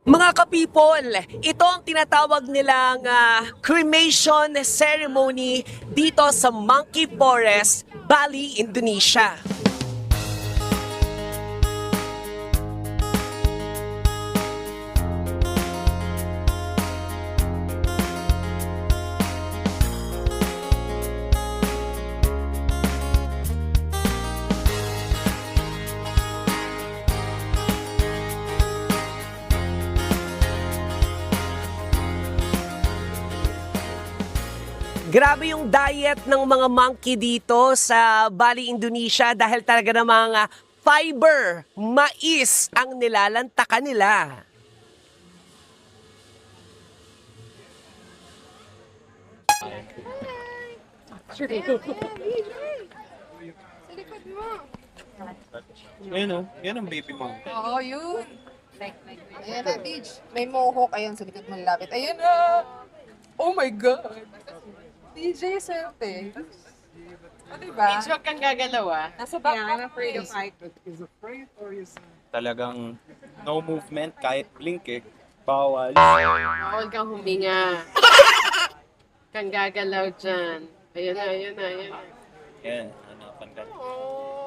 Mga ka-people, ito ang tinatawag nilang cremation ceremony dito sa Monkey Forest, Bali, Indonesia. Grabe yung diet ng mga monkey dito sa Bali, Indonesia dahil talaga namang fiber, mais ang nilalantakan nila. Ayun o, yan ang baby mo. Oo, yun. Ayan na, Beach. May mohawk. Ayan, sa likod mo lapit. Ayan na. Oh my God. DJ Serte. O, diba? Bitch, wag kang gagalaw ah. Nasa back. Yeah, I'm afraid of height. Talagang no movement, kahit blink eh. Bawal. Bawal kang huminga. Kang gagalaw dyan. Ayun na, ayun na, ayun na. Yan, hanapan ka. Oh.